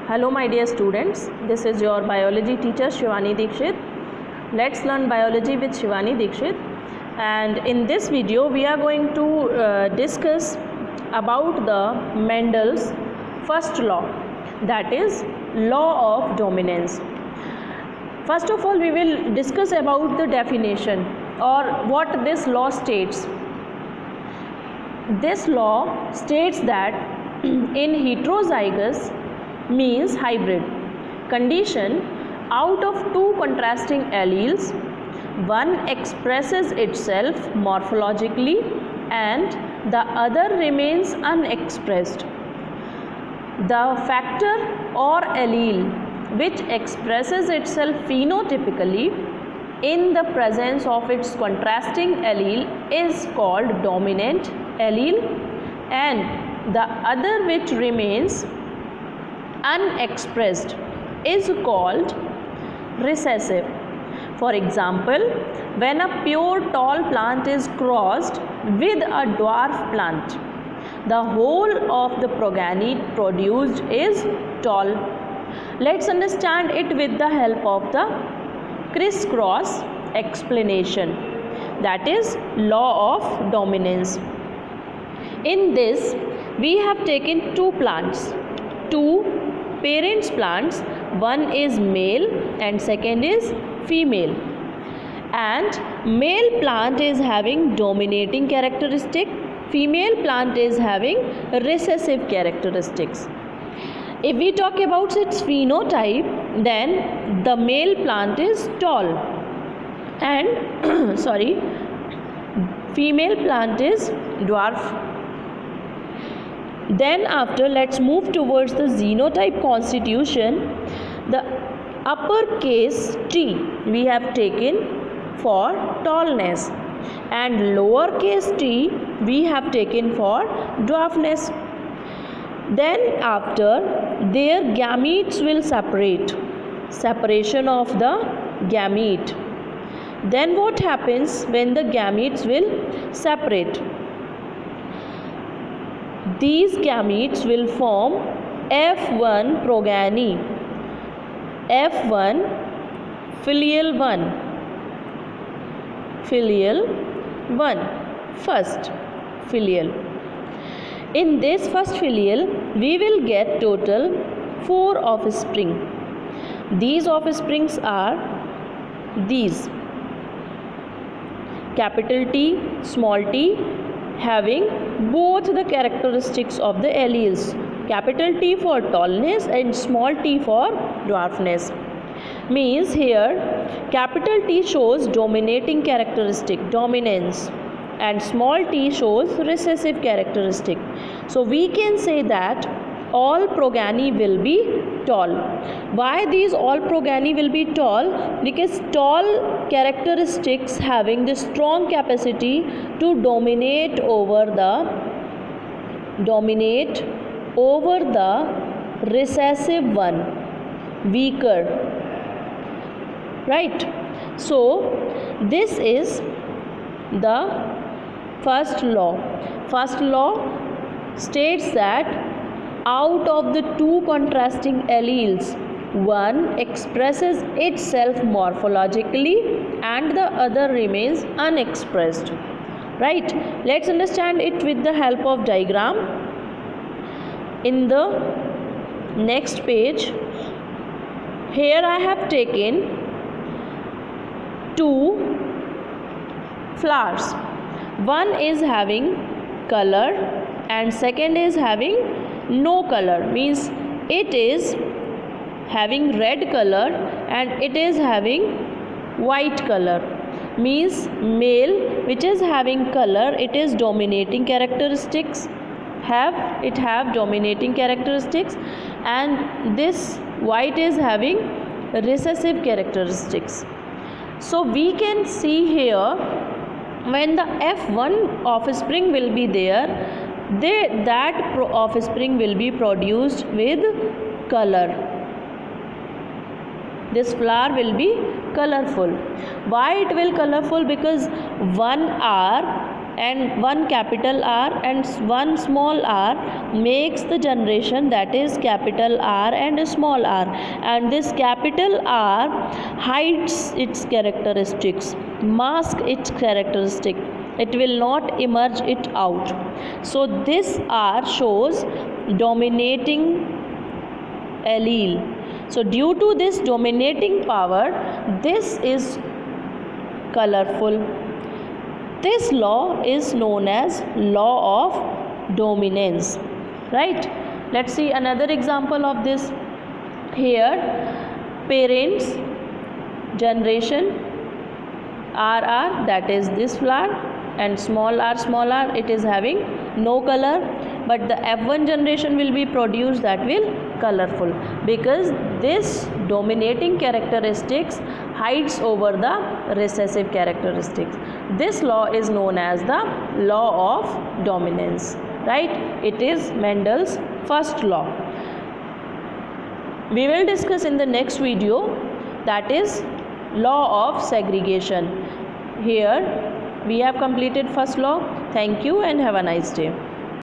Hello my dear students, this is your biology teacher Shivani Dikshit. Let's learn biology with Shivani Dikshit, and in this video we are going to discuss about the Mendel's first law, that is law of dominance. First of all, we will discuss about the definition or what this law states. This law states that in heterozygous means hybrid condition, out of two contrasting alleles, one expresses itself morphologically and the other remains unexpressed. The factor or allele which expresses itself phenotypically in the presence of its contrasting allele is called dominant allele, and the other which remains unexpressed is called recessive. For example, when a pure tall plant is crossed with a dwarf plant, the whole of the progeny produced is tall. Let's understand it with the help of the crisscross explanation, that is law of dominance. In this, we have taken two plants, two parents plants, one is male and second is female, and male plant is having dominating characteristic, female plant is having recessive characteristics. If we talk about its phenotype, then the male plant is tall and female plant is dwarf. Then after, let's move towards the genotype constitution. The uppercase T we have taken for tallness and lowercase t we have taken for dwarfness. Then after, their gametes will separation of the gamete. Then what happens when the gametes will separate? These gametes will form F1 progeny, F1 filial 1, first filial. In this first filial, we will get total 4 offspring. These offsprings are these: capital T, small t, having both the characteristics of the alleles, capital T for tallness and small t for dwarfness. Means here capital T shows dominating characteristic, dominance, and small t shows recessive characteristic. So we can say that all progeny will be tall. Why these all progeny will be tall? Because tall characteristics having the strong capacity to dominate over the recessive one, weaker, right? So this is the first law. First law states that out of the two contrasting alleles, one expresses itself morphologically and the other remains unexpressed. Right? Let's understand it with the help of diagram. In the next page, here I have taken two flowers. One is having color and second is having no color, means it is having red color and it is having white color. Means male which is having color, it is dominating characteristics, have dominating characteristics, and this white is having recessive characteristics. So we can see here, when the F1 offspring will be there, that offspring will be produced with color. This flower will be colorful. Why it will colorful? Because one are and one capital R and one small r makes the generation, that is capital R and a small r, and this capital R hides its characteristics, mask its characteristic, it will not emerge it out. So this R shows dominating allele. So due to this dominating power, this is colorful. This law is known as law of dominance, right? Let's see another example of this. Here parents generation RR, that is this flower, and small r it is having no color, but the F1 generation will be produced, that will colorful, because this dominating characteristics hides over the recessive characteristics. This law is known as the law of dominance, right? It is Mendel's first law. We will discuss in the next video, that is law of segregation. Here we have completed first law. Thank you and have a nice day.